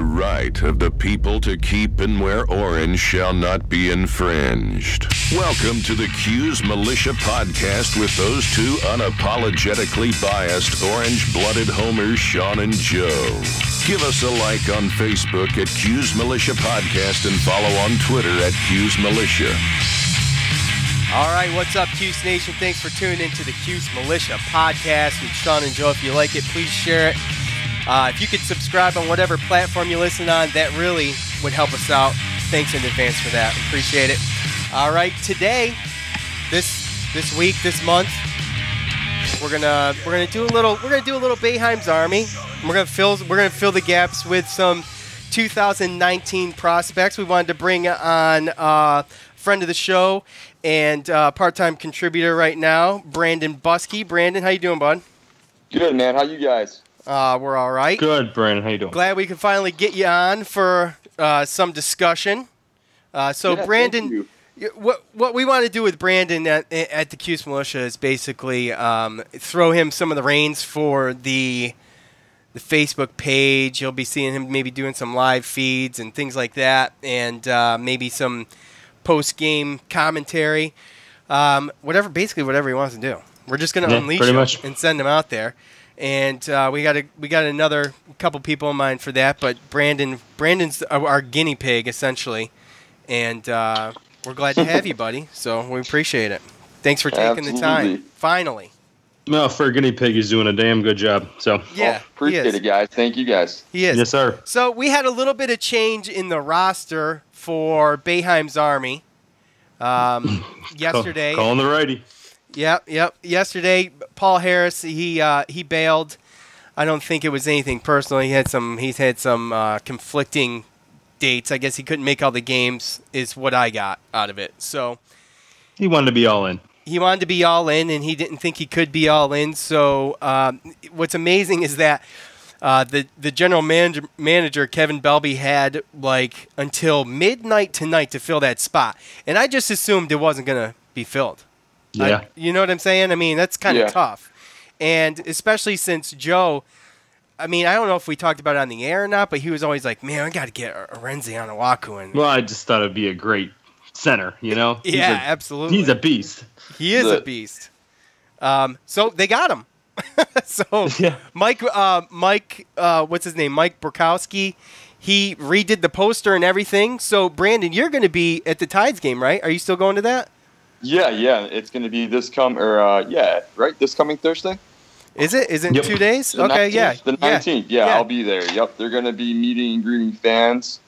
right of the people to keep and wear orange shall not be infringed. Welcome to the Cuse Militia podcast with those two unapologetically biased orange-blooded homers, Sean and Joe. Give us a like on Facebook at Cuse Militia Podcast and follow on Twitter at Cuse Militia. All right, what's up, Cuse Nation? Thanks for tuning into the Cuse Militia podcast with Sean and Joe. If you like it, please share it. If you could subscribe on whatever platform you listen on, that really would help us out. Thanks in advance for that. Appreciate it. All right, today, this week, this month, we're gonna do a little Boehem's Army. We're gonna fill the gaps with some 2019 prospects. We wanted to bring on a friend of the show and part-time contributor right now, Brandon Buske. Brandon, how you doing, bud? Good, man. How you guys? We're all right. Good, Brandon. How you doing? Glad we can finally get you on for some discussion. Brandon, what we want to do with Brandon at the Cuse Militia is basically throw him some of the reins for the Facebook page. You'll be seeing him maybe doing some live feeds and things like that, and maybe some post-game commentary. Whatever he wants to do. We're just going to unleash him and send him out there. And we got another couple people in mind for that, but Brandon's our guinea pig essentially, and we're glad to have you, buddy. So we appreciate it. Thanks for taking the time. Finally. No, for a guinea pig, he's doing a damn good job. So yeah, appreciate it, guys. Thank you, guys. He is. Yes, sir. So we had a little bit of change in the roster for Boehem's Army yesterday. Calling the righty. Yep. Yesterday, Paul Harris, he bailed. I don't think it was anything personal. He's had some conflicting dates. I guess he couldn't make all the games is what I got out of it. So he wanted to be all in. He wanted to be all in, and he didn't think he could be all in. So what's amazing is that the general manager, Kevin Belby, had like until midnight tonight to fill that spot. And I just assumed it wasn't going to be filled. Yeah. You know what I'm saying? I mean, that's kind of tough. And especially since Joe, I mean, I don't know if we talked about it on the air or not, but he was always like, man, I got to get Arenzi on Owaku. Well, I just thought it'd be a great center, you know? Yeah, absolutely. He's a beast. He is a beast. So they got him. yeah. Mike, what's his name? Mike Burkowski. He redid the poster and everything. So, Brandon, you're going to be at the Tides game, right? Are you still going to that? Yeah. It's going to be this coming Thursday. Is it? Is it in 2 days? The Okay, 19th, yeah. The 19th. Yeah, I'll be there. Yep. They're going to be meeting and greeting fans,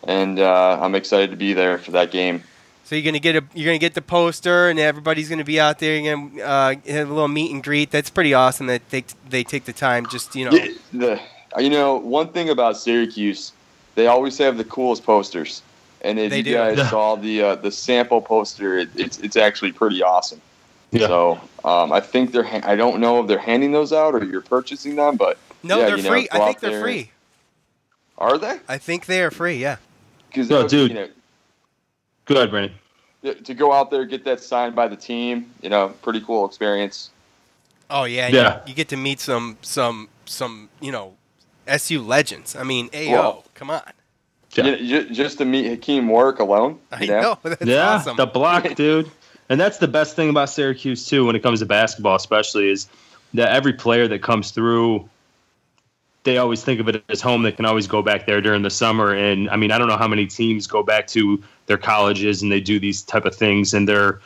and I'm excited to be there for that game. So you're gonna get the poster, and everybody's gonna be out there. You're gonna have a little meet and greet. That's pretty awesome that they take the time. Just One thing about Syracuse, they always have the coolest posters. And if you guys saw the sample poster, it's actually pretty awesome. Yeah. So I think I don't know if they're handing those out or you're purchasing them, but they're free. I think they're free. Are they? I think they are free. Yeah. Dude. Go ahead, Brandon. To go out there, get that signed by the team, pretty cool experience. Oh yeah. You get to meet some SU legends. I mean, come on. Yeah. Just to meet Hakeem Warwick alone. I know. That's awesome. The block, dude. And that's the best thing about Syracuse, too, when it comes to basketball especially, is that every player that comes through, they always think of it as home. They can always go back there during the summer. And, I mean, I don't know how many teams go back to their colleges and they do these type of things in their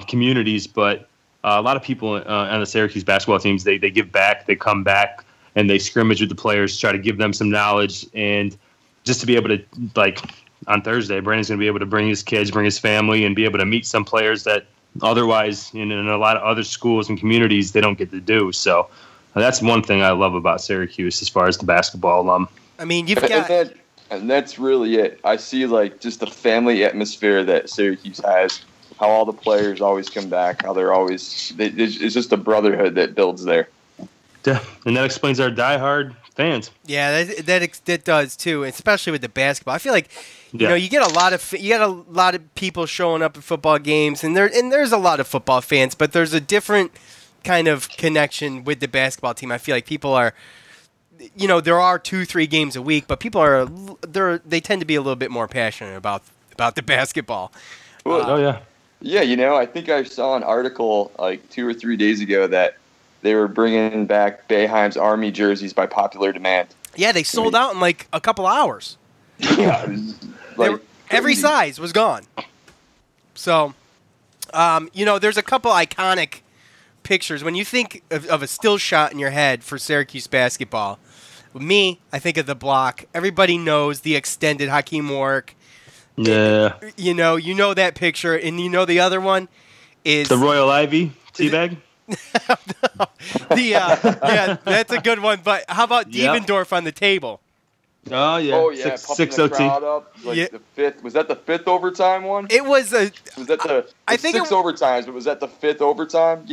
communities, but a lot of people on the Syracuse basketball teams, they give back, they come back, and they scrimmage with the players, try to give them some knowledge. And just to be able to, like, on Thursday, Brandon's going to be able to bring his kids, bring his family, and be able to meet some players that otherwise in a lot of other schools and communities they don't get to do. So that's one thing I love about Syracuse as far as the basketball. I mean, you've got... And that's really it. I see, like, just the family atmosphere that Syracuse has, how all the players always come back, how they're always – it's just a brotherhood that builds there. Yeah, and that explains our diehard fans. Yeah, that does too, especially with the basketball. I feel like you get a lot of people showing up at football games, and there's a lot of football fans, but there's a different kind of connection with the basketball team. I feel like people are there are 2-3 games a week, but people they tend to be a little bit more passionate about the basketball. Yeah, I think I saw an article like 2 or 3 days ago that they were bringing back Boeheim's Army jerseys by popular demand. Yeah, they sold out in like a couple hours. Yeah, every size was gone. So, there's a couple iconic pictures. When you think of a still shot in your head for Syracuse basketball, with me, I think of the block. Everybody knows the extended Hakeem Warwick. Yeah. You know that picture, and the other one is the Royal Ivy teabag. Yeah, that's a good one. But how about Devendorf on the table? Oh yeah, six the crowd up. The fifth. Was that the fifth overtime one? It was Was that the? I think six overtimes, but was that the fifth overtime?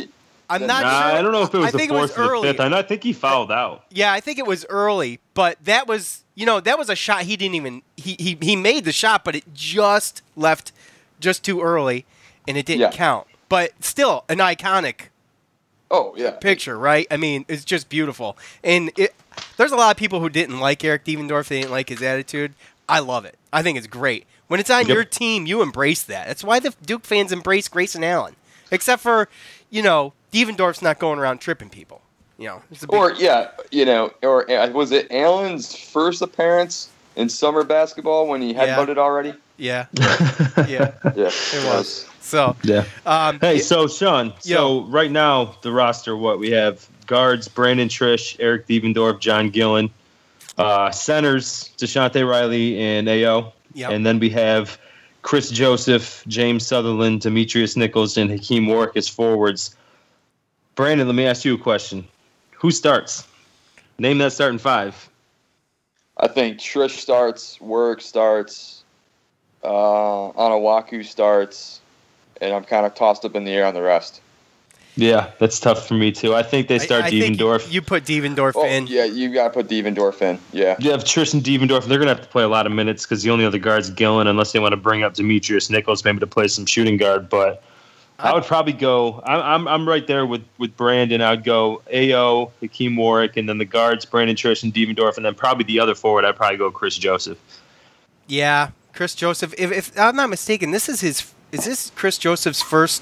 I'm not sure. I don't know if it was the fourth or the fifth. I think he fouled out. Yeah, I think it was early, but that was a shot he didn't even he made the shot, but it just left just too early, and it didn't count. But still, an iconic. Oh yeah, picture, right? I mean, it's just beautiful, and there's a lot of people who didn't like Eric Devendorf. They didn't like his attitude. I love it. I think it's great. When it's on your team, you embrace that. That's why the Duke fans embrace Grayson Allen. Except for, Devendorf's not going around tripping people. Or was it Allen's first appearance in summer basketball when he headbutted already? Yeah. Yeah. It was. So so Sean, right now the roster, we have guards Brandon Trish, Eric Devendorf, John Gillen, centers DeShante Riley and AO, and then we have Chris Joseph, James Sutherland, Demetrius Nichols, and Hakeem Warwick as forwards. Brandon, let me ask you a question: who starts? Name that starting five. I think Trish starts, Warwick starts, Anawaku starts. And I'm kind of tossed up in the air on the rest. Yeah, that's tough for me, too. I think they start Devendorf. You put Devendorf in. Yeah, you got to put Devendorf in. Yeah. You have Trish and Devendorf. They're going to have to play a lot of minutes because the only other guard's Gillen, unless they want to bring up Demetrius Nichols maybe to play some shooting guard. But I would probably go – I'm right there with Brandon. I would go AO, Hakeem Warwick, and then the guards, Brandon Trish and Devendorf, and then probably the other forward, I'd probably go Chris Joseph. Yeah, Chris Joseph. If I'm not mistaken, this is his – is this Chris Joseph's first?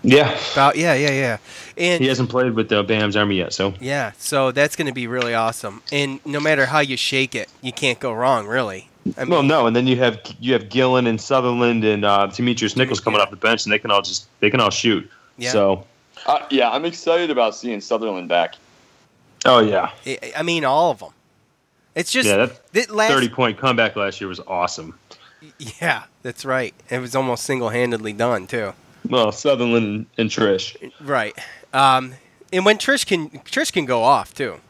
Yeah. Yeah. And he hasn't played with the Boehm's Army yet, so. Yeah, so that's going to be really awesome. And no matter how you shake it, you can't go wrong, really. No, and then you have Gillen and Sutherland and Demetrius Nichols coming off the bench, and they can all shoot. Yeah. So. I'm excited about seeing Sutherland back. Oh yeah. I mean, all of them. It's just that 30-point comeback last year was awesome. Yeah, that's right. It was almost single-handedly done too. Well, Sutherland and Trish. Right. And when Trish can go off too.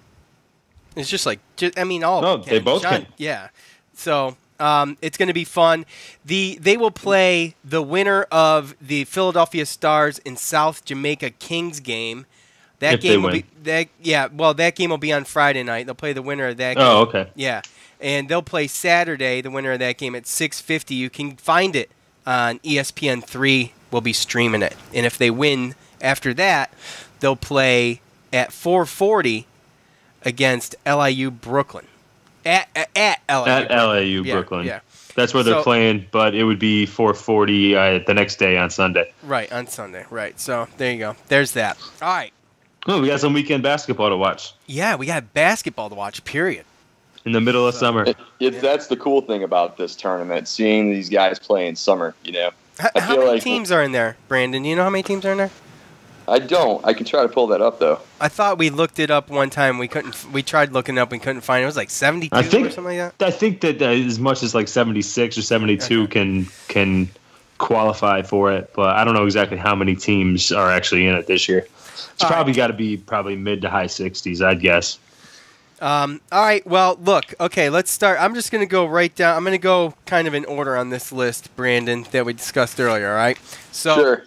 It's just all of them. No, they both can. Yeah. So it's going to be fun. They will play the winner of the Philadelphia Stars and South Jamaica Kings game. That game will be on Friday night. They'll play the winner of that game. Oh, okay. Yeah. And they'll play Saturday, the winner of that game, at 6:50. You can find it on ESPN3. We'll be streaming it. And if they win after that, they'll play at 4:40 against LIU Brooklyn. At LIU Brooklyn. Yeah. That's where they're playing, but it would be 4:40 the next day on Sunday. Right, on Sunday. Right. So there you go. There's that. All right. Oh, we got some weekend basketball to watch. Yeah, we got basketball to watch, period. In the middle of summer. That's the cool thing about this tournament, seeing these guys play in summer, How many teams are in there, Brandon? Do you know how many teams are in there? I don't. I can try to pull that up, though. I thought we looked it up one time. We couldn't. We tried looking it up. We couldn't find it. It was like 72 or something like that. I think that as much as like 76 or 72 can qualify for it, but I don't know exactly how many teams are actually in it this year. It's probably got to be mid to high 60s, I'd guess. All right. Well, look. Okay, let's start. I'm just going to go right down. I'm going to go kind of in order on this list, Brandon, that we discussed earlier. All right. So, sure.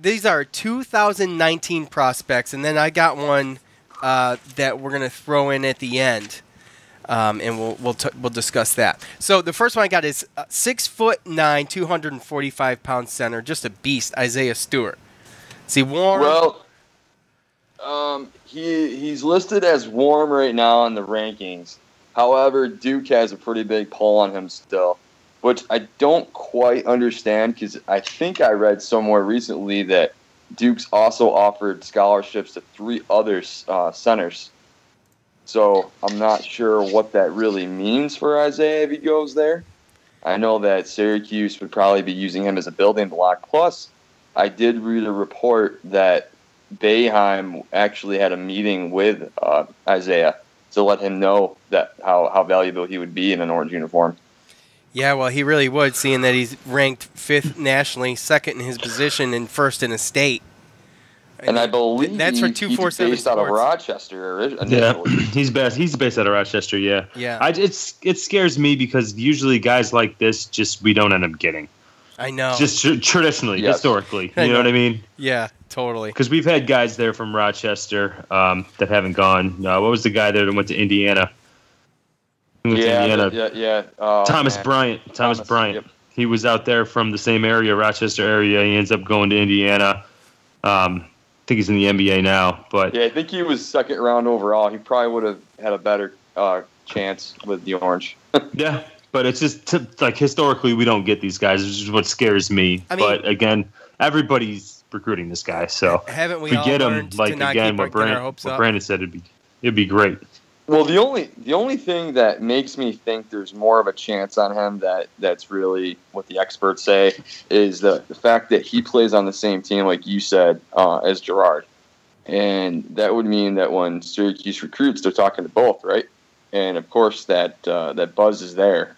These are 2019 prospects, and then I got one that we're going to throw in at the end, and we'll discuss that. So the first one I got is 6'9", 245-pound center, just a beast, Isaiah Stewart. See, Warren. Well, He's listed as warm right now in the rankings. However, Duke has a pretty big pull on him still, which I don't quite understand because I think I read somewhere recently that Duke's also offered scholarships to 3 other centers. So I'm not sure what that really means for Isaiah if he goes there. I know that Syracuse would probably be using him as a building block. Plus, I did read a report that Boeheim actually had a meeting with Isaiah to let him know that how valuable he would be in an orange uniform. Yeah, well, he really would, seeing that he's ranked 5th nationally, 2nd in his position, and 1st in the state. I believe that's for he's 247 based out of Rochester initially. Yeah, he's based out of Rochester. Yeah. It scares me because usually guys like this we don't end up getting. I know. Just traditionally, historically, you know what I mean? Yeah, totally. Because we've had guys there from Rochester that haven't gone. What was the guy there that went to Indiana? Thomas Bryant. Thomas Bryant. Yep. He was out there from the same area, Rochester area. He ends up going to Indiana. I think he's in the NBA now. But yeah, I think he was 2nd round overall. He probably would have had a better chance with the orange. Yeah, but it's just like historically we don't get these guys, which is what scares me. But again, everybody's recruiting this guy, so haven't we if we all get him, learned like to not again, keep what our hopes up? Brandon said, it'd be great. Well, the only thing that makes me think there's more of a chance on him that's really what the experts say is the fact that he plays on the same team, like you said, as Gerard. And that would mean that when Syracuse recruits, they're talking to both, right? And, of course, that buzz is there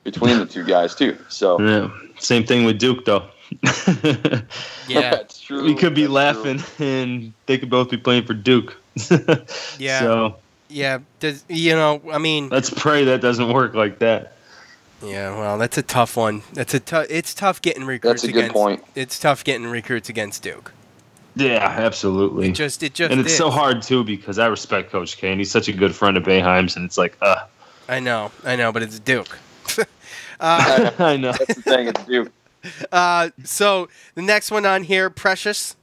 between the two guys, too. So yeah. Same thing with Duke, though. Yeah, that's true. We could be laughing, and they could both be playing for Duke. Yeah. So... yeah, let's pray that doesn't work like that. Yeah, well, that's a tough one. It's tough getting recruits. That's a good point. It's tough getting recruits against Duke. Yeah, absolutely. It just and it's so hard too because I respect Coach K and he's such a good friend of Boeheim's, and it's like, I know, but it's Duke. I know. That's the thing, it's Duke. So the next one on here, Precious.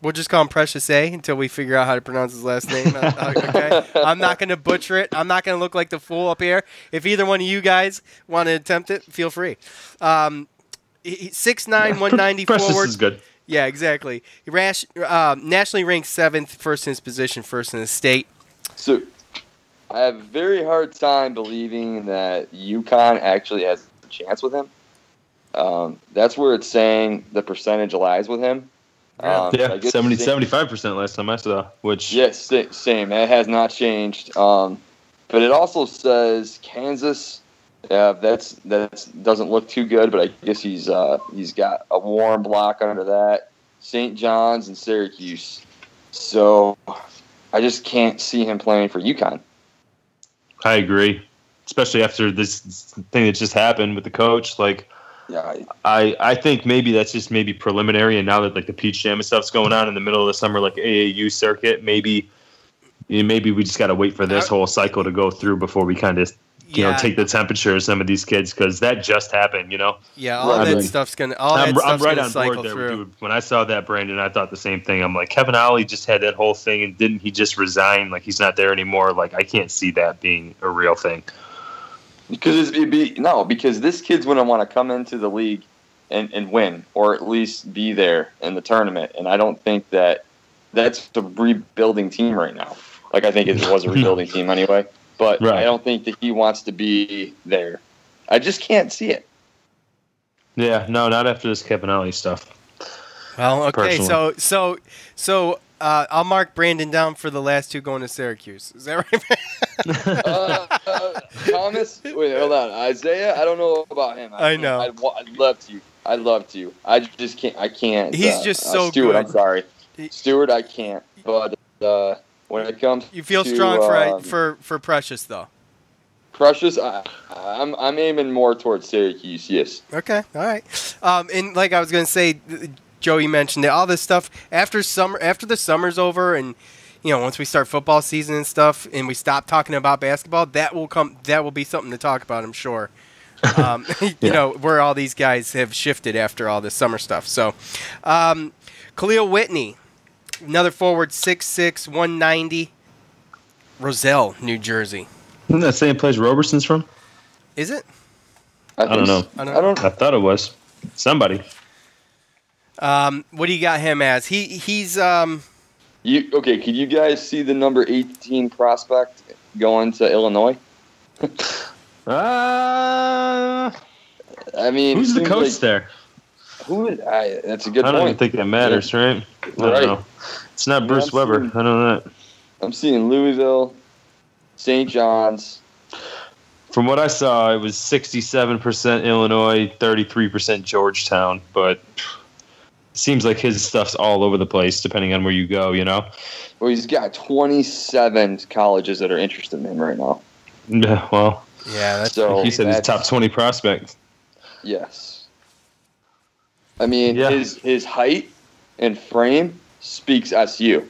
We'll just call him Precious A until we figure out how to pronounce his last name. Okay, I'm not going to butcher it. I'm not going to look like the fool up here. If either one of you guys want to attempt it, feel free. 6'9", 190 Precious forward. is good. Yeah, exactly. He nationally ranked 7th, 1st in his position, 1st in the state. So I have a very hard time believing that UConn actually has a chance with him. That's where it's saying the percentage lies with him. Yeah, 75% last time I saw. Which yes, same. It has not changed. But it also says Kansas. That doesn't look too good. But I guess he's got a warm block under that. St. John's and Syracuse. So I just can't see him playing for UConn. I agree, especially after this thing that just happened with the coach. Like. Yeah, I think maybe that's just maybe preliminary, and now that like the Peach Jam and stuff's going on in the middle of the summer, like AAU circuit, maybe we just got to wait for this whole cycle to go through before we kind of take the temperature of some of these kids, because that just happened, Yeah, that stuff's gonna. I'm right on board there with you. When I saw that, Brandon, I thought the same thing. I'm like, Kevin Ollie just had that whole thing, and didn't he just resign? Like he's not there anymore. Like I can't see that being a real thing. Because because this kid's going to want to come into the league and win, or at least be there in the tournament. And I don't think that's a rebuilding team right now. Like I think it was a rebuilding team anyway. But right. I don't think that he wants to be there. I just can't see it. Yeah, no, not after this Kevin Ollie stuff. Well, okay, personally. so I'll mark Brandon down for the last two going to Syracuse. Is that right? Thomas? Wait, hold on. Isaiah? I don't know about him. I know. I'd love to. I just can't. I can't. He's just so Stewart, good. I'm sorry. Stewart, I can't. But when it comes you feel to, strong for Precious, though? Precious, I'm aiming more towards Syracuse, yes. Okay, all right. And like I was going to say, Joey mentioned it, all this stuff after the summer's over, and once we start football season and stuff, and we stop talking about basketball, that will be something to talk about, I'm sure. Where all these guys have shifted after all this summer stuff. So, Khalil Whitney, Another forward, 6'6", 190. Roselle, New Jersey. Isn't that the same place Roberson's from? Is it? I don't know. I thought it was. Somebody. What do you got him as? He's Could you guys see the number 18 prospect going to Illinois? I mean, who's the coach there? That's a good point. I don't even think that matters, right? I don't know. It's not Bruce Weber. I know that. I'm seeing Louisville, St. John's. From what I saw, it was 67% Illinois, 33% Georgetown, but it seems like his stuff's all over the place depending on where you go, you know? Well, he's got 27 colleges that are interested in him right now. Yeah, well. Yeah, that's so he said he's top 20 prospect. Yes. I mean, his height and frame speaks SU.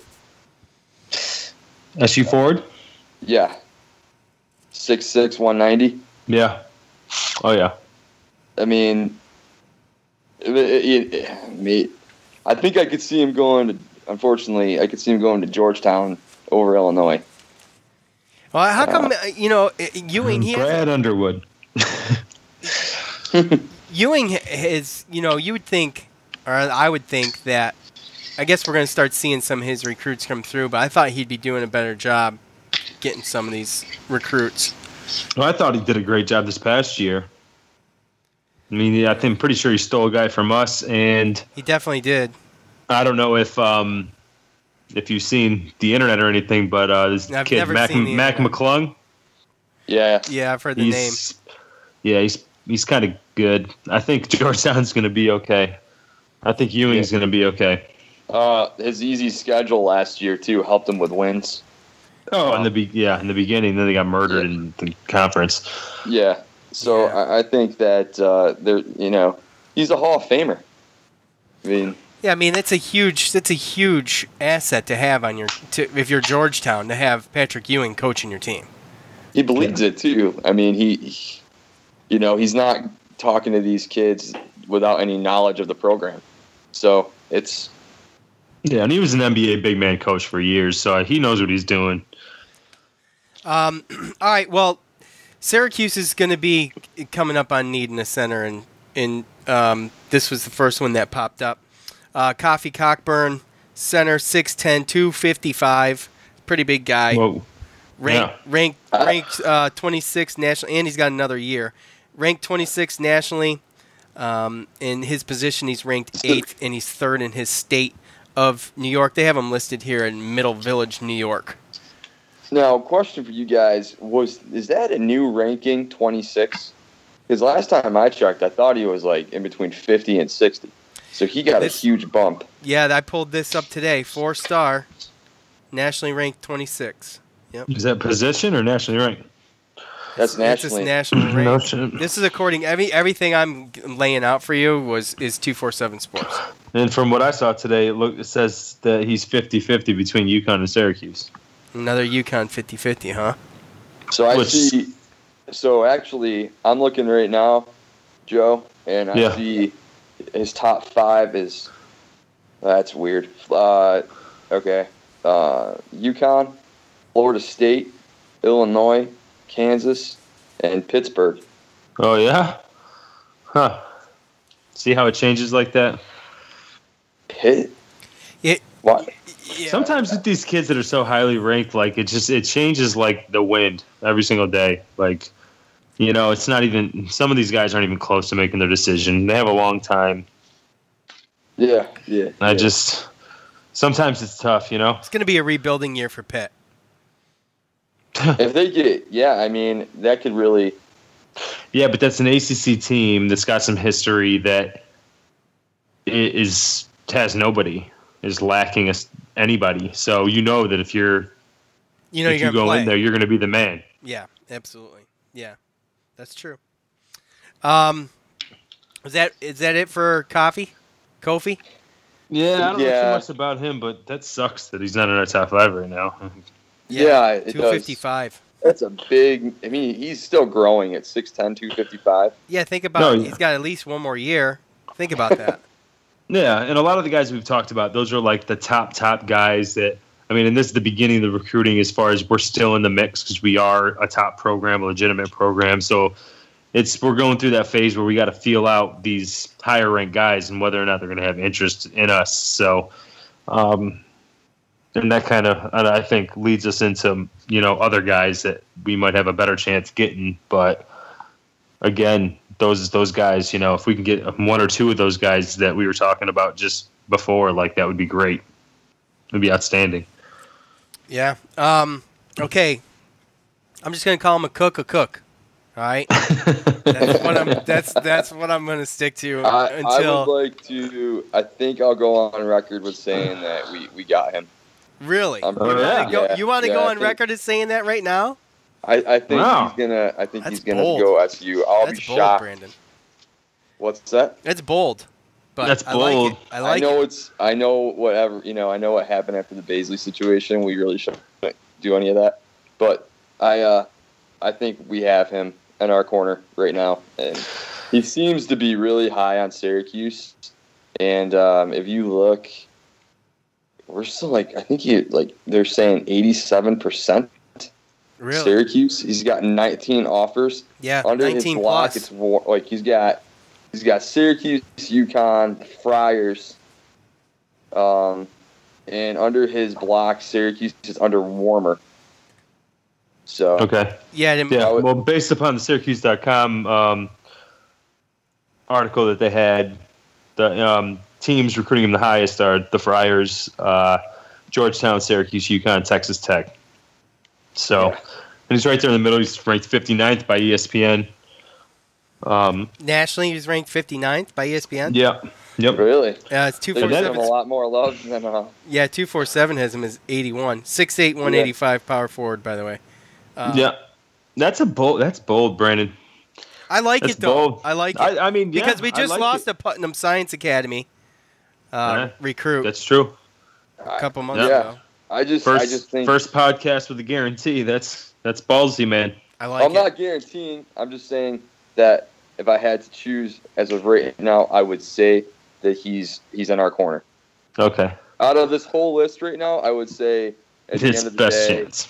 SU forward? Yeah. 6'6", 190. Yeah. Oh, yeah. I mean, I think I could see him going unfortunately, I could see him going to Georgetown over Illinois. Well, how come, Ewing... Brad Underwood. Ewing is, you would think, or I would think that, I guess we're going to start seeing some of his recruits come through, but I thought he'd be doing a better job getting some of these recruits. Well, I thought he did a great job this past year. I mean, I'm pretty sure he stole a guy from us, and he definitely did. I don't know if you've seen the internet or anything, but this kid Mac McClung. Yeah, I've heard the name. Yeah, he's kind of good. I think Georgetown's going to be okay. I think Ewing's going to be okay. His easy schedule last year too helped him with wins. Oh, in the beginning, then they got murdered in the conference. Yeah, so I think that he's a Hall of Famer. I mean, that's a huge asset to have on if you're Georgetown, to have Patrick Ewing coaching your team. He believes it too. I mean, he's not talking to these kids without any knowledge of the program. So it's and he was an NBA big man coach for years, so he knows what he's doing. All right, well, Syracuse is going to be coming up on needing a center, and this was the first one that popped up. Coffee Cockburn, center, 6'10", 255, pretty big guy. Whoa. Ranked 26 nationally, and he's got another year. Ranked 26 nationally. In his position, he's ranked 8th, and he's 3rd in his state of New York. They have him listed here in Middle Village, New York. Now, question for you guys, is that a new ranking, 26? Because last time I checked, I thought he was like in between 50 and 60. So he got a huge bump. Yeah, I pulled this up today. 4-star, nationally ranked 26. Yep. Is that position or nationally ranked? That's nationally. National rank. This is according everything I'm laying out for you is 247 Sports. And from what I saw today, it says that he's 50-50 between UConn and Syracuse. Another UConn 50-50, huh? So I see. So actually, I'm looking right now, Joe, and I see his top 5 is. That's weird. Okay. UConn, Florida State, Illinois, Kansas, and Pittsburgh. Oh, yeah? Huh. See how it changes like that? Pitt? What? Yeah. Sometimes with these kids that are so highly ranked, like it changes like the wind every single day. Like, it's not even, some of these guys aren't even close to making their decision. They have a long time. Yeah. Sometimes it's tough, It's going to be a rebuilding year for Pitt. If they get, that could really. Yeah, but that's an ACC team that's got some history that has nobody, is lacking anybody. So that if you go in there, you're going to be the man. Yeah, absolutely. Yeah, that's true. Is that it for Kofi? Yeah, I don't know too much about him, but that sucks that he's not in our top 5 right now. Yeah, it 255. Does. That's a big. He's still growing at 6'10", 255. Yeah, think about it. He's got at least one more year. Think about that. Yeah, and a lot of the guys we've talked about, those are like the top guys that, I mean, and this is the beginning of the recruiting as far as we're still in the mix because we are a top program, a legitimate program. So we're going through that phase where we got to feel out these higher ranked guys and whether or not they're going to have interest in us. So, and that kind of, I think, leads us into, other guys that we might have a better chance getting. But again, those guys, if we can get one or two of those guys that we were talking about just before, like that would be great. It would be outstanding. Yeah. Okay. I'm just gonna call him a cook. All right. That's what I'm gonna stick to until. I would like to. I think I'll go on record with saying that we got him. Really? You want to go on record as saying that right now? I think he's gonna. I think he's gonna go SU. That's be bold, shocked. Brandon. What's that? That's bold. But that's bold. I know it. I know whatever. I know what happened after the Baisley situation. We really shouldn't do any of that. But I think we have him in our corner right now, and he seems to be really high on Syracuse. And if you look, we're still I think they're saying 87%. Really? Syracuse. He's got 19 offers. Yeah, under 19 his block, plus. It's he's got Syracuse, UConn, Friars, and under his block, Syracuse is under Warmer. So okay, yeah. Well, based upon the Syracuse.com article that they had, the teams recruiting him the highest are the Friars, Georgetown, Syracuse, UConn, Texas Tech. So, and he's right there in the middle. He's ranked 59th by ESPN. Nationally, he's ranked 59th by ESPN. Yeah. Yep. Really? It's 247. They give him a lot more love than. Yeah, 247 has him as 81, 6'8", 185 power forward. By the way. That's bold, Brandon. I like it though. Bold. I like it. I mean, because we just lost a Putnam Science Academy recruit. That's true. A couple months ago. I just think first podcast with a guarantee. That's ballsy, man. I'm not guaranteeing. I'm just saying that if I had to choose as of right now, I would say that he's in our corner. Okay. Out of this whole list right now, I would say at the end of the best day, chance.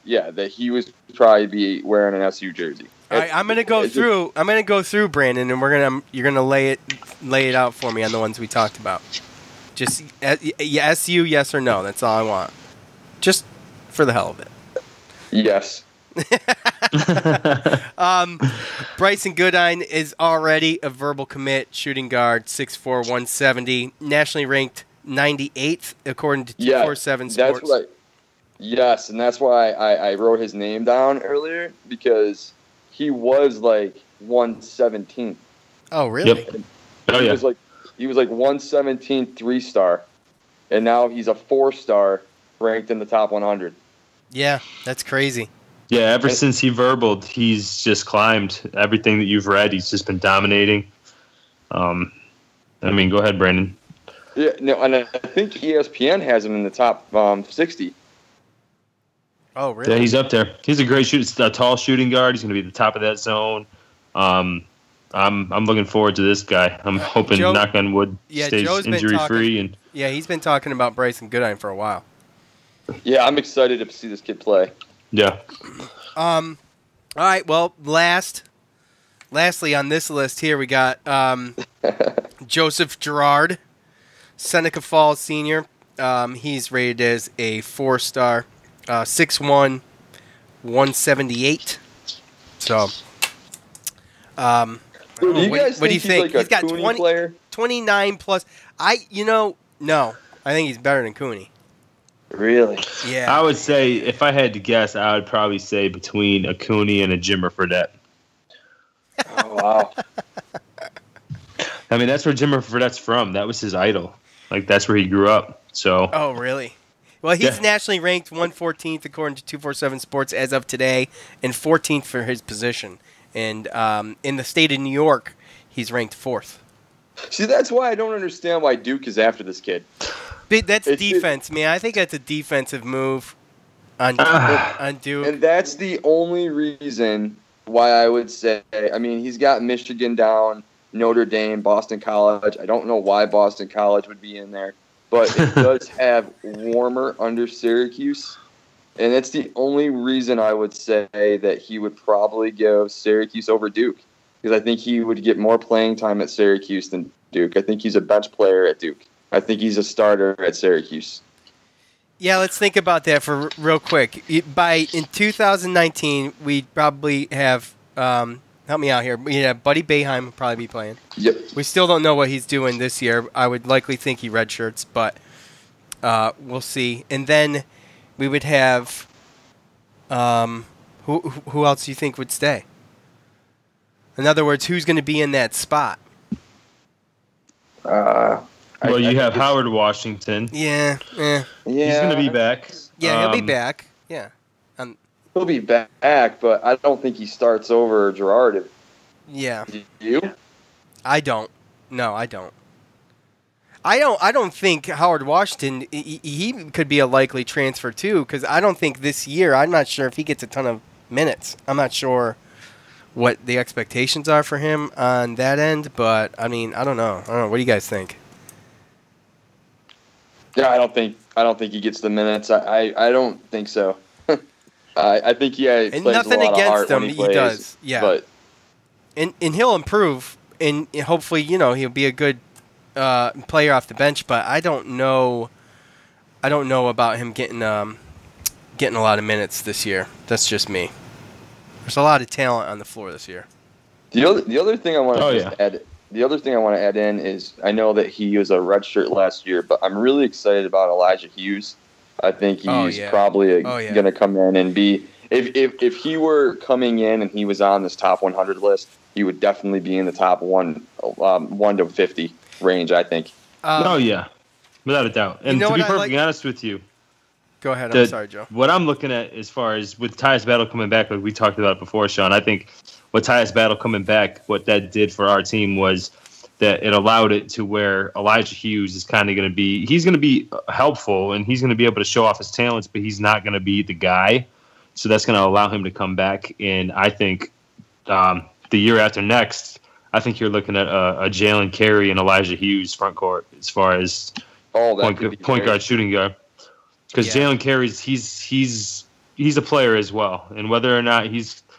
that he would probably be wearing an SU jersey. All right, I'm gonna go through Brandon, and you're gonna lay it out for me on the ones we talked about. Just SU, yes or no. That's all I want. Just for the hell of it. Yes. Bryson Goodine is already a verbal commit, shooting guard, 6'4", 170, nationally ranked 98th according to 247 Sports. Yes, and that's why I wrote his name down earlier, because he was 117th. Oh, really? Yep. He was 117 3-star, and now he's a 4-star ranked in the top 100. Yeah, that's crazy. Yeah, ever since he verbaled, he's just climbed. Everything that you've read, he's just been dominating. Go ahead, Brandon. Yeah, no, and I think ESPN has him in the top 60. Oh, really? Yeah, he's up there. He's a great shooter. A tall shooting guard. He's going to be at the top of that zone. I'm looking forward to this guy. I'm hoping, knock on wood, stays injury-free. Yeah, he's been talking about Bryson Goodine for a while. Yeah, I'm excited to see this kid play. Yeah. All right, well, lastly on this list here, we got Joseph Girard, Seneca Falls senior. He's rated as a 4-star, 6'1", 178. So, what do you think? He's got 29 plus. No. I think he's better than Cooney. Really? Yeah. I would say, if I had to guess, I would probably say between a Cooney and a Jimmer Fredette. Oh, wow. I mean, that's where Jimmer Fredette's from. That was his idol. That's where he grew up. So. Oh, really? Well, he's nationally ranked 114th according to 247 Sports as of today, and 14th for his position. And in the state of New York, he's ranked 4th. See, that's why I don't understand why Duke is after this kid. That's defense, man. I think that's a defensive move on Duke. And that's the only reason why I would say, he's got Michigan down. Notre Dame, Boston College. I don't know why Boston College would be in there, but it does have warmer under Syracuse. And it's the only reason I would say that he would probably go Syracuse over Duke, because I think he would get more playing time at Syracuse than Duke. I think he's a bench player at Duke. I think he's a starter at Syracuse. Yeah, let's think about that for real quick. In 2019, we'd probably have help me out here. We'd have Buddy Boeheim probably be playing. Yep. We still don't know what he's doing this year. I would likely think he redshirts, but we'll see. And then we would have who else do you think would stay? In other words, who's going to be in that spot? Well, you have Howard Washington. Yeah. He's going to be back. Yeah, he'll be back. Yeah. He'll be back, but I don't think he starts over Girard. Yeah. Do you? I don't. No, I don't. I don't think Howard Washington, he could be a likely transfer too, because I don't think this year, I'm not sure if he gets a ton of minutes. I'm not sure what the expectations are for him on that end, but I mean, I don't know. What do you guys think? Yeah, I don't think he gets the minutes. I don't think so. I think he plays nothing a lot against of heart him. when he plays, does. Yeah. But and he'll improve, and hopefully, he'll be a good player off the bench. But I don't know about him getting a lot of minutes this year. That's just me. There's a lot of talent on the floor this year. The other thing I want to add. The other thing I want to add in is I know that he was a redshirt last year, but I'm really excited about Elijah Hughes. I think he's probably going to come in and be if he were coming in and he was on this top 100 list, he would definitely be in the top 1 to 50 range, I think. Without a doubt. And to be perfectly honest with you, go ahead. I'm sorry, Joe. What I'm looking at as far as with Tyus Battle coming back, like we talked about before, Sean, I think what Tyus Battle coming back, what that did for our team was that it allowed it to where Elijah Hughes is kind of going to be – he's going to be helpful and he's going to be able to show off his talents, but he's not going to be the guy. So that's going to allow him to come back. And I think the year after next, I think you're looking at a Jalen Carey and Elijah Hughes front court as far as point guard, shooting guard. Because Jalen Carey's he's a player as well. And whether or not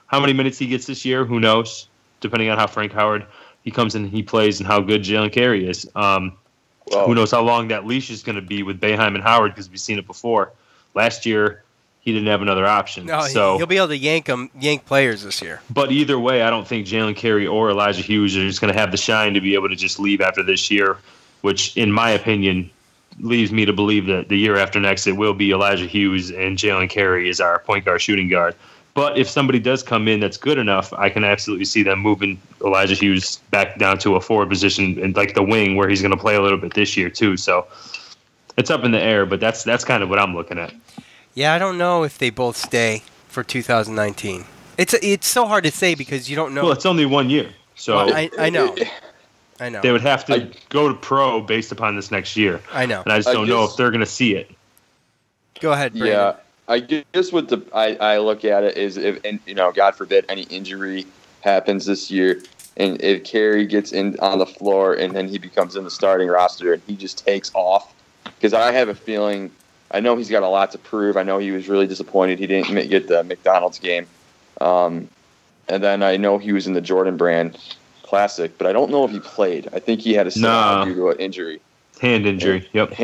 how many minutes he gets this year, who knows, depending on how Frank Howard – he comes in and he plays and how good Jalen Carey is. Who knows how long that leash is going to be with Boeheim and Howard, because we've seen it before. Last year, he didn't have another option. No, so he'll be able to yank players this year. But either way, I don't think Jalen Carey or Elijah Hughes are just going to have the shine to be able to just leave after this year, which, in my opinion, leaves me to believe that the year after next, it will be Elijah Hughes and Jalen Carey as our point guard shooting guard. But if somebody does come in that's good enough, I can absolutely see them moving Elijah Hughes back down to a forward position and like the wing, where he's going to play a little bit this year too. So it's up in the air, but that's kind of what I'm looking at. Yeah, I don't know if they both stay for 2019. It's so hard to say because you don't know. Well, it's only 1 year, so I know. They would have to go to pro based upon this next year. I know, and I just don't know if they're going to see it. Go ahead, Brandon. Yeah. I guess what I look at it is if, and God forbid, any injury happens this year, and if Carey gets in on the floor and then he becomes in the starting roster and he just takes off, because I have a feeling, I know he's got a lot to prove. I know he was really disappointed he didn't get the McDonald's game, and then I know he was in the Jordan Brand Classic, but I don't know if he played. I think he had a sit out due to an injury. Hand injury. Yep.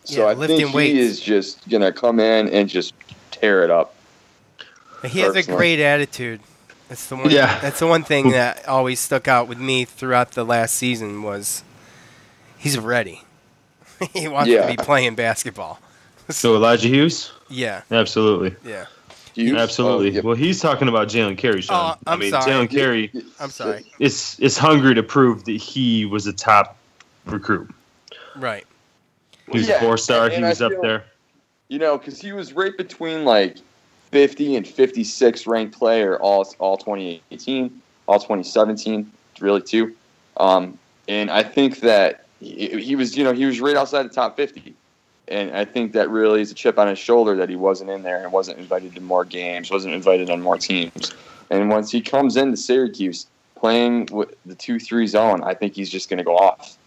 So I think he is just going to come in and just tear it up. He has a great attitude. That's the one. Yeah. That's the one thing that always stuck out with me throughout the last season was he's ready. He wants to be playing basketball. So Elijah Hughes? Yeah. Absolutely. Yeah. Absolutely. Well, he's talking about Jalen Carey, Sean. I'm sorry. Jalen Carey is hungry to prove that he was a top recruit. Right. He was a 4-star. He was up there. Because he was right between like 50 and 56 ranked player all 2018, all 2017, really too. And I think that he was right outside the top 50. And I think that really is a chip on his shoulder that he wasn't in there and wasn't invited to more games, wasn't invited on more teams. And once he comes into Syracuse, playing with the 2-3 zone, I think he's just going to go off.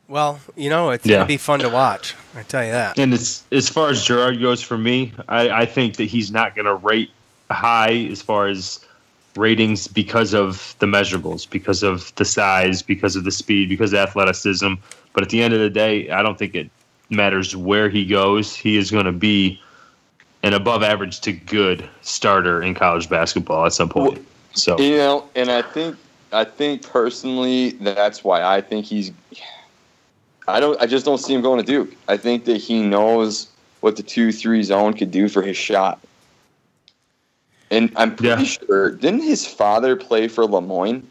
Well, it's going to be fun to watch. I tell you that. And as far as Gerard goes for me, I think that he's not going to rate high as far as ratings because of the measurables, because of the size, because of the speed, because of athleticism. But at the end of the day, I don't think it matters where he goes. He is going to be an above average to good starter in college basketball at some point. So and I think personally that's why I think I just don't see him going to Duke. I think that he knows what the 2-3 zone could do for his shot. And I'm pretty sure, didn't his father play for Lemoyne?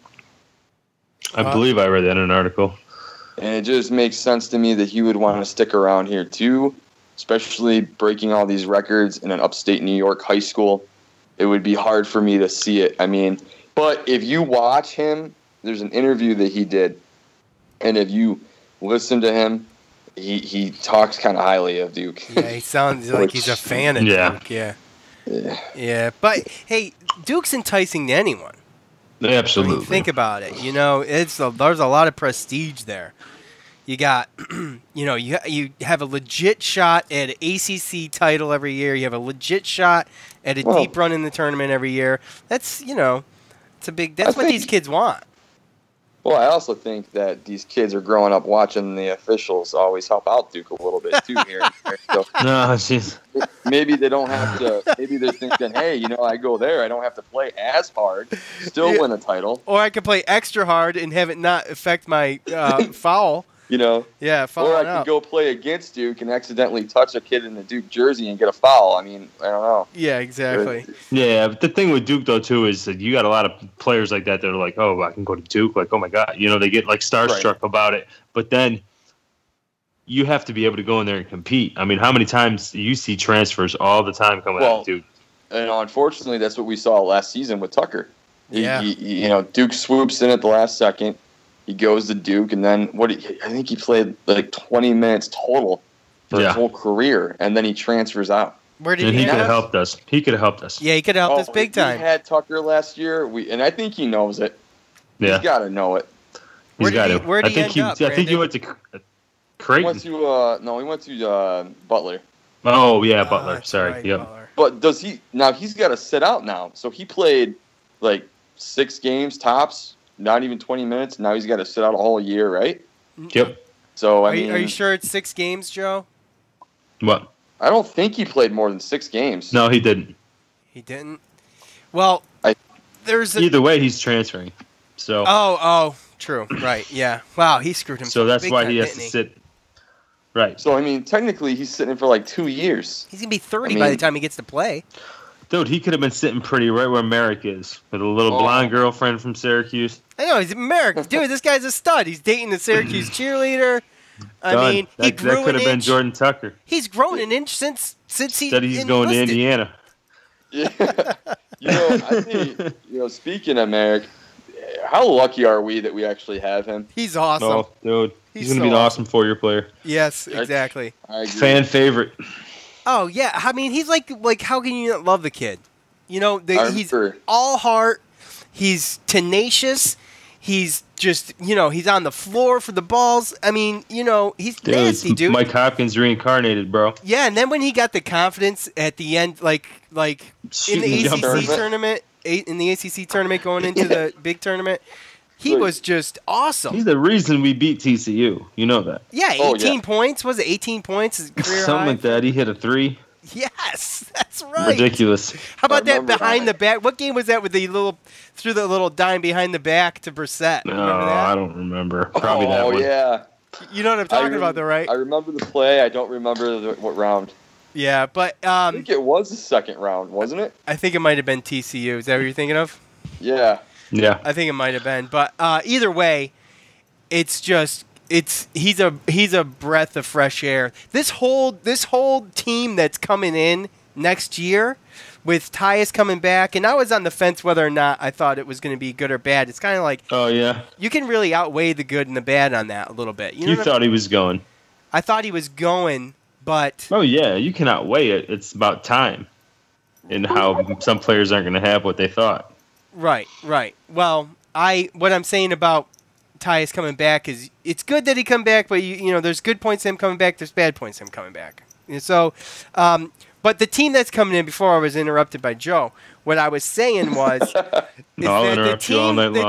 I believe I read that in an article. And it just makes sense to me that he would want to stick around here too, especially breaking all these records in an upstate New York high school. It would be hard for me to see it. I mean, but if you watch him, there's an interview that he did, and if you listen to him, he talks kind of highly of Duke. Yeah, he sounds like he's a fan of Duke. Yeah. But hey, Duke's enticing to anyone. Absolutely. I mean, think about it. There's a lot of prestige there. You got, you have a legit shot at an ACC title every year. You have a legit shot at a deep run in the tournament every year. That's it's a big. That's what these kids want. Well, I also think that these kids are growing up watching the officials always help out Duke a little bit too here. So maybe they don't have to. Maybe they're thinking, hey, I go there, I don't have to play as hard, still win a title, or I can play extra hard and have it not affect my foul. Yeah, or I can go play against Duke and accidentally touch a kid in the Duke jersey and get a foul. I mean, I don't know. Yeah, exactly. Yeah, but the thing with Duke, though, too, is that you got a lot of players like that that are like, oh, I can go to Duke. Like, oh, my God. They get, like, starstruck about it. But then you have to be able to go in there and compete. I mean, how many times do you see transfers all the time coming out of Duke? And unfortunately, that's what we saw last season with Tucker. Duke swoops in at the last second. He goes to Duke, and then I think he played like 20 minutes total for his whole career, and then he transfers out. Where did he could have helped us. He could have helped us. Yeah, he could have helped us big time. We had Tucker last year, and I think he knows it. Yeah. He's got to know it. He's got to. Where did he end up, I think he went to Creighton. He went to Butler. Oh, yeah, Butler. Sorry. Right, yep. Butler. But does he – now he's got to sit out now. So he played like 6 games tops. Not even 20 minutes. Now he's got to sit out a whole year, right? Yep. So are you sure it's 6 games, Joe? What? I don't think he played more than 6 games. No, he didn't. He didn't. Well, either way, he's transferring. So. Oh, true. Right. Yeah. Wow, he screwed himself. So that's why he has to sit. Right. So I mean, technically, he's sitting for like 2 years. He's gonna be 30 by the time he gets to play. Dude, he could have been sitting pretty right where Merrick is, with a little blonde girlfriend from Syracuse. I know, he's Merrick. Dude, this guy's a stud. He's dating the Syracuse cheerleader. I mean, he grew that could have been Jordan Tucker. He's grown an inch since he said he's going to Indiana. Yeah. I think, speaking of Merrick, how lucky are we that we actually have him? He's awesome. Oh, dude. He's going to be an awesome 4-year player. Yes, exactly. I agree. Fan favorite. Oh, yeah. I mean, he's like how can you not love the kid? He's all heart. He's tenacious. He's just, he's on the floor for the balls. I mean, he's nasty, dude. Mike Hopkins reincarnated, bro. Yeah, and then when he got the confidence at the end, like in the ACC tournament, going into the big tournament, he was just awesome. He's the reason we beat TCU. You know that. Yeah, 18 points. Was it 18 points? His career Something high? like that. He hit a 3. Yes, that's right. Ridiculous. How about that behind the back? What game was that with threw the little dime behind the back to Brissett? No, I don't remember. Probably that one. Oh, yeah. You know what I'm talking about, though, right? I remember the play. I don't remember what round. Yeah, but I think it was the second round, wasn't it? I think it might have been TCU. Is that what you're thinking of? Yeah. Yeah. I think it might have been. But either way, it's just he's a breath of fresh air. This whole team that's coming in next year with Tyus coming back, and I was on the fence whether or not I thought it was going to be good or bad. It's kind of like, oh yeah, you can really outweigh the good and the bad on that a little bit. You thought he was going. I thought he was going, but oh yeah, you can outweigh it. It's about time, and how some players aren't going to have what they thought. Right. Well, what I'm saying about Tyus coming back is it's good that he come back, but there's good points to him coming back. There's bad points to him coming back. And so, but the team that's coming in, before I was interrupted by Joe, what I was saying was the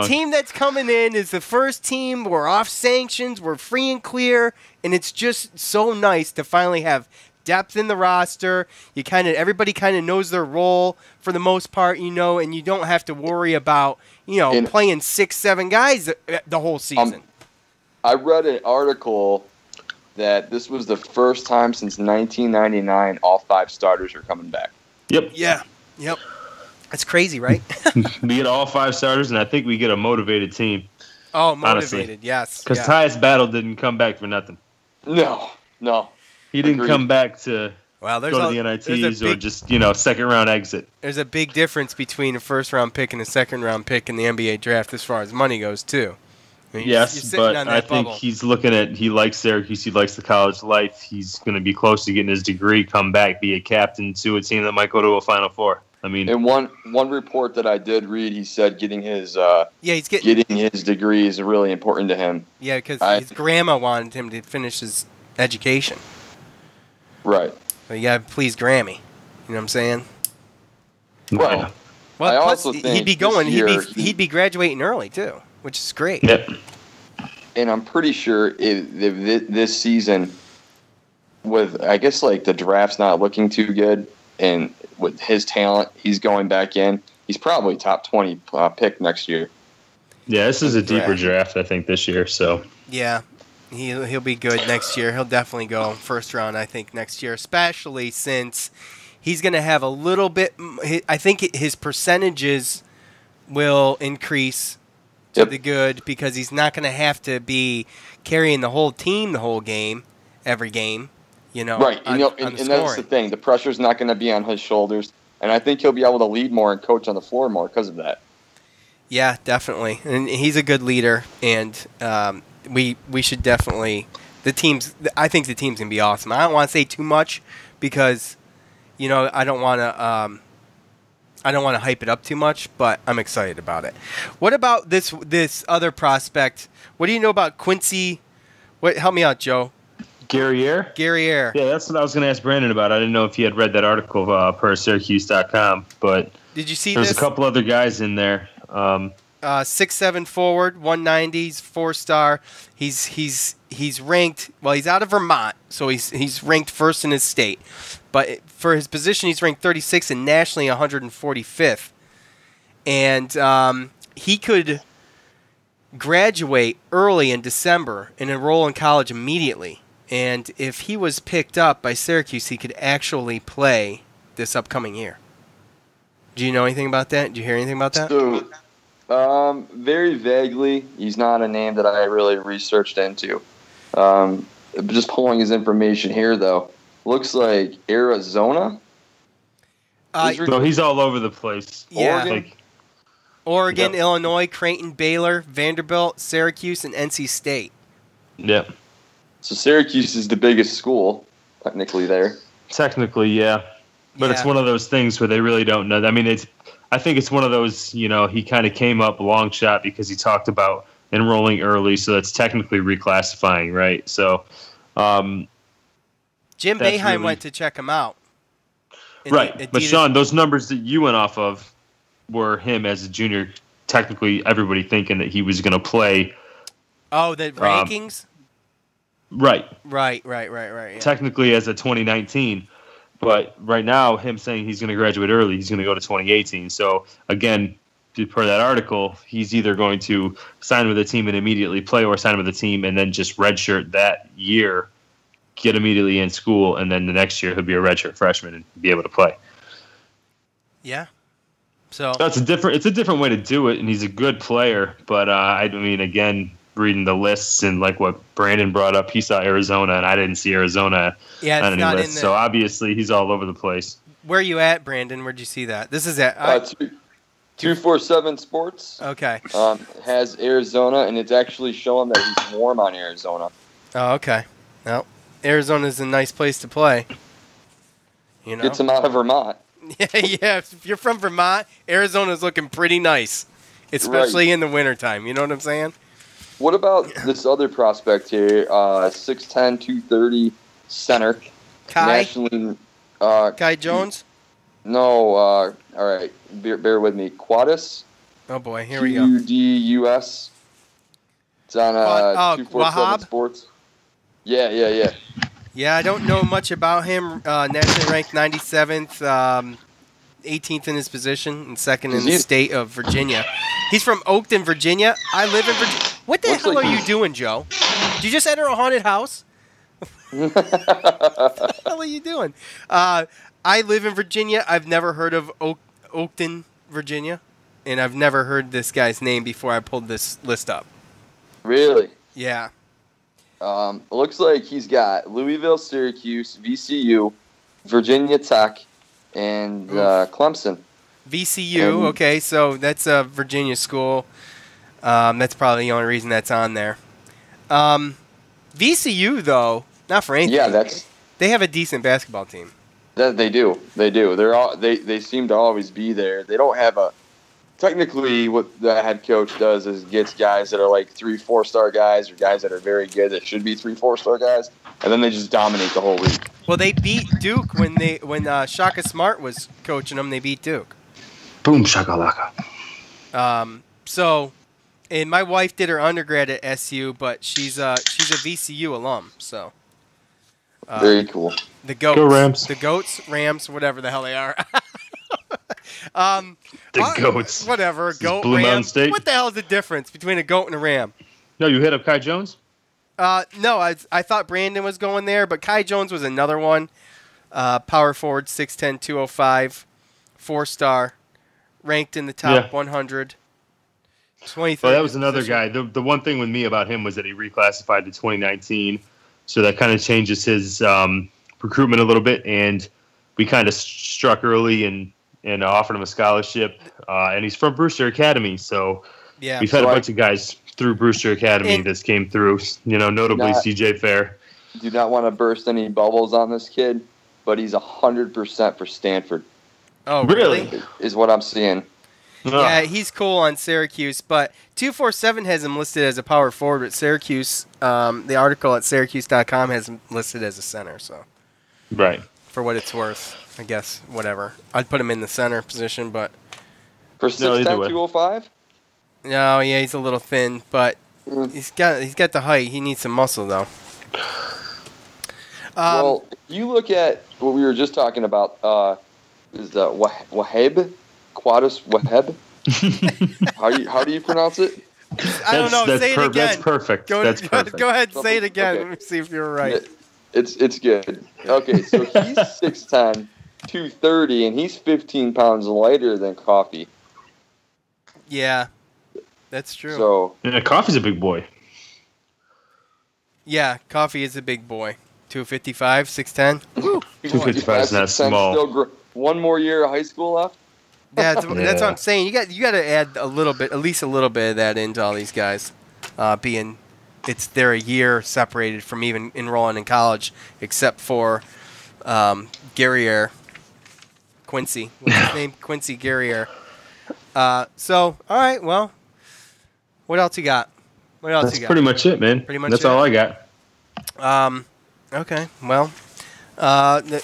team that's coming in is the first team. We're off sanctions. We're free and clear, and it's just so nice to finally have depth in the roster. Everybody kind of knows their role for the most part, and you don't have to worry about playing 6-7 guys the whole season. I read an article that this was the first time since 1999 all 5 starters are coming back. Yep. Yeah. Yep. That's crazy, right? We get all 5 starters, and I think we get a motivated team. Oh, motivated, honestly. Yes. Because Tyus Battle didn't come back for nothing. No. He didn't come back to go to the NITs or just, second-round exit. There's a big difference between a first-round pick and a second-round pick in the NBA draft as far as money goes, too. Yes, but I think he's he likes Syracuse. He likes the college life. He's going to be close to getting his degree, come back, be a captain to a team that might go to a Final Four. I mean, in one report that I did read, he said getting his getting his degree is really important to him. Yeah, because his grandma wanted him to finish his education. Right. So you got to please Grammy. You know what I'm saying? Well, I also think he'd be going. He'd be graduating early too, which is great. Yep. And I'm pretty sure if this season, with I guess the draft's not looking too good, and with his talent, he's going back in. He's probably top 20 pick next year. Yeah, this is a deeper draft, I think, this year. So yeah, he'll be good next year. He'll definitely go first round, I think, next year, especially since he's going to have a little bit. I think his percentages will increase to the good because he's not going to have to be carrying the whole team the whole game, every game. Right, and that's the thing. The pressure's not going to be on his shoulders, and I think he'll be able to lead more and coach on the floor more because of that. Yeah, definitely, and he's a good leader, and we should definitely I think the team's gonna be awesome. I don't want to say too much because I don't want to hype it up too much, but I'm excited about it. What about this other prospect? What do you know about Quincy? Help me out, Joe. Guerriere? Yeah, that's what I was going to ask Brandon about. I didn't know if he had read that article per Syracuse.com, but did you see there's a couple other guys in there. 6'7" forward, 190s, 4-star. He's ranked. Well, he's out of Vermont, so he's ranked first in his state. But for his position, he's ranked 36th and nationally 145th. And he could graduate early in December and enroll in college immediately. And if he was picked up by Syracuse, he could actually play this upcoming year. Do you know anything about that? Did you hear anything about that? So, very vaguely. He's not a name that I really researched into. Just pulling his information here, though. Looks like Arizona. So he's all over the place. Yeah. Oregon, Illinois, Creighton, Baylor, Vanderbilt, Syracuse, and NC State. Yep. So Syracuse is the biggest school, technically, there. Technically, yeah. But it's one of those things where they really don't know. I mean, I think it's one of those, he kind of came up long shot because he talked about enrolling early, so that's technically reclassifying, right? So Jim Boeheim went to check him out. Right. But, Sean, those numbers that you went off of were him as a junior, technically everybody thinking that he was going to play. Oh, the rankings? Right. Yeah. Technically as a 2019, but right now him saying he's going to graduate early, he's going to go to 2018. So again, per that article, he's either going to sign with a team and immediately play or sign with a team and then just redshirt that year, get immediately in school, and then the next year he'll be a redshirt freshman and be able to play. Yeah. So it's a different way to do it, and he's a good player, but I mean, again, reading the lists and like what Brandon brought up, he saw Arizona, and I didn't see Arizona on any list. So obviously he's all over the place. Where are you at, Brandon? Where'd you see that? This is at 247 Sports. Okay. Has Arizona, and it's actually showing that he's warm on Arizona. Oh, okay. Well, Arizona's a nice place to play. Gets him out of Vermont. Yeah. If you're from Vermont, Arizona's looking pretty nice, especially in the wintertime. You know what I'm saying? What about this other prospect here? 6'10", 230 center. Kai? Nationally, Kai Jones? No. All right. Bear with me. Quadus. Oh, boy. Here we go. QDUS. It's on 247 Wahab? Sports. Yeah. Yeah, I don't know much about him. Nationally ranked 97th, 18th in his position, and second in the state of Virginia. He's from Oakton, Virginia. I live in Virginia. What the hell are you doing, Joe? Did you just enter a haunted house? What the hell are you doing? I live in Virginia. I've never heard of Oakton, Virginia, and I've never heard this guy's name before I pulled this list up. Really? Yeah. It looks like he's got Louisville, Syracuse, VCU, Virginia Tech, and Clemson. VCU, okay, so that's a Virginia school. That's probably the only reason that's on there. VCU, though, not for anything. Yeah, they have a decent basketball team. They do. They seem to always be there. They don't have a. Technically, what the head coach does is gets guys that are like 3-4-star guys or guys that are very good that should be 3-4-star guys, and then they just dominate the whole league. Well, they beat Duke when Shaka Smart was coaching them. They beat Duke. Boom shakalaka. So, and my wife did her undergrad at SU, but she's a VCU alum. So. Very cool. The goats, Go Rams. The goats, Rams, whatever the hell they are. Goats. Whatever, goat, Blue ram. Mountain State. What the hell is the difference between a goat and a ram? No, you hit up Kai Jones? No, I thought Brandon was going there, but Kai Jones was another one. Power forward, 6'10", 205, 4-star, ranked in the top 100. 23rd. Well, that was another guy. The one thing with me about him was that he reclassified to 2019, so that kind of changes his recruitment a little bit, and we kind of struck early and offered him a scholarship, and he's from Brewster Academy, so we've had a bunch of guys through Brewster Academy that came through, notably CJ Fair. Do not want to burst any bubbles on this kid, but he's 100% for Stanford. Oh, really? Is what I'm seeing. Yeah, he's cool on Syracuse, but 247 has him listed as a power forward at Syracuse. The article at Syracuse.com has him listed as a center, so. Right. For what it's worth, I guess, whatever. I'd put him in the center position, but. For 6'10", 205? No, yeah, he's a little thin, but he's got the height. He needs some muscle, though. Well, you look at what we were just talking about, is Wahab? Quadus Wahab? How do you pronounce it? I don't know. Say it again. That's perfect. That's perfect. Go ahead and say it again. Okay. Let me see if you're right. It's good. Okay, so he's 6'10", 230, and he's 15 pounds lighter than Coffee. Yeah, that's true. So Coffee's a big boy. Yeah, Coffee is a big boy. 255, 6'10". 255 is not small. One more year of high school left. That's what I'm saying. You got to add a little bit, at least a little bit of that into all these guys, they're a year separated from even enrolling in college, except for Guerriere, Quincy. What's his name? Quincy Guerriere. So, all right, well, what else you got? That's pretty much it, man. That's all I got. Okay, well, that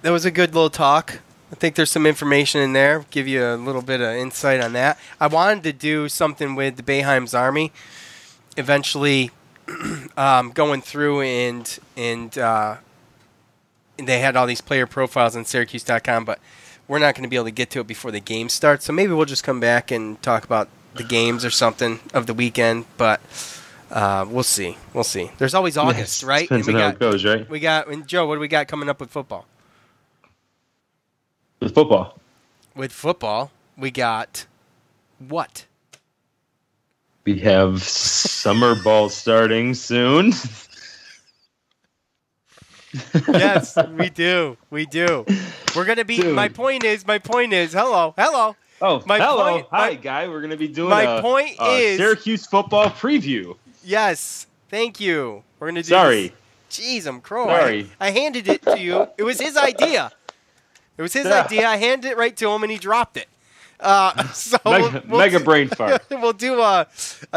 was a good little talk. I think there's some information in there. Give you a little bit of insight on that. I wanted to do something with the Boeheim's Army. Eventually, going through and they had all these player profiles on Syracuse.com, but we're not going to be able to get to it before the game starts. So maybe we'll just come back and talk about the games or something of the weekend. But we'll see. We'll see. There's always August, right? Depends on how it goes, right? And Joe, what do we got coming up with football? With football, we got what? We have summer ball starting soon. Yes, we do. We're going to be. Dude. My point is. Hello. Oh, hello. Hi, guy. We're going to be doing a Syracuse football preview. Yes. Thank you. We're going to do. Sorry. Jeez, I'm crowing. Sorry. I handed it to you. It was his idea. It was his idea. I handed it right to him, and he dropped it. So mega brain fart. We'll do a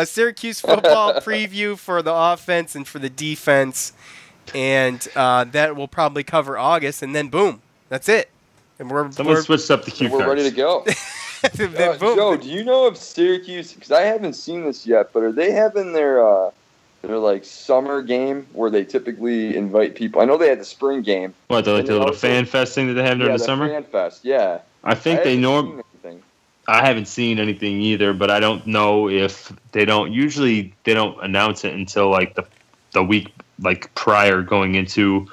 Syracuse football preview for the offense and for the defense, and that will probably cover August, and then boom, that's it. And Someone switched up the cue cards. We're ready to go. Joe, do you know if Syracuse? Because I haven't seen this yet, but are they having their like summer game where they typically invite people? I know they had the spring game. What, the little fan fest thing that they have during the summer? Fan fest, yeah. I think I haven't seen anything either, but I don't know if they don't. Usually, they don't announce it until like the week like prior going into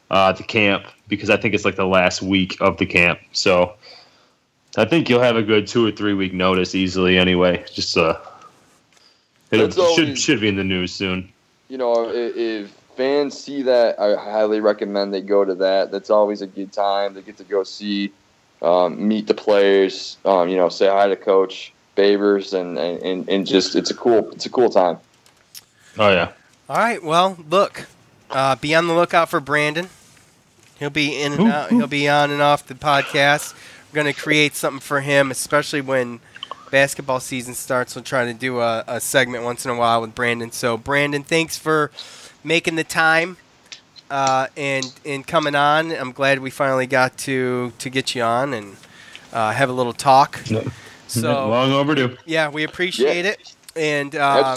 the camp, because I think it's like the last week of the camp. So I think you'll have a good 2 or 3 week notice easily. Anyway, just it should be in the news soon. You know, if fans see that, I highly recommend they go to that. That's always a good time. They get to go see. Meet the players, say hi to Coach Babers, and just it's a cool time. Oh yeah. All right. Well, look, be on the lookout for Brandon. He'll be in and out. He'll be on and off the podcast. We're going to create something for him, especially when basketball season starts. We'll try to do a segment once in a while with Brandon. So, Brandon, thanks for making the time. And coming on. I'm glad we finally got to get you on and have a little talk. So long overdue. Yeah, we appreciate it. And go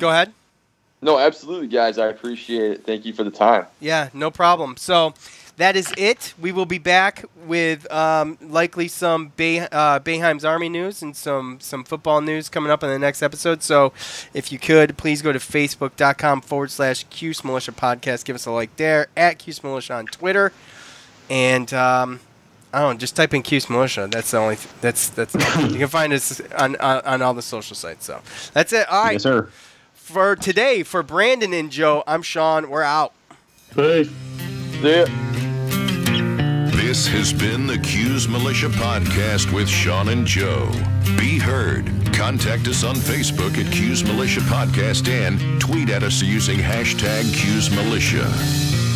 ahead. No, absolutely, guys. I appreciate it. Thank you for the time. Yeah, no problem. So that is it. We will be back with likely some Boeheim's Army news and some football news coming up in the next episode. So if you could, please go to facebook.com/Cuse Militia Podcast. Give us a like there, at Cuse Militia on Twitter. And I don't know, just type in Cuse Militia. That's the only that's you can find us on all the social sites. So that's it. All right. Yes, sir. For today, for Brandon and Joe, I'm Sean. We're out. Hey. See ya. This has been the Cuse Militia Podcast with Sean and Joe. Be heard. Contact us on Facebook at Cuse Militia Podcast and tweet at us using #CuseMilitia.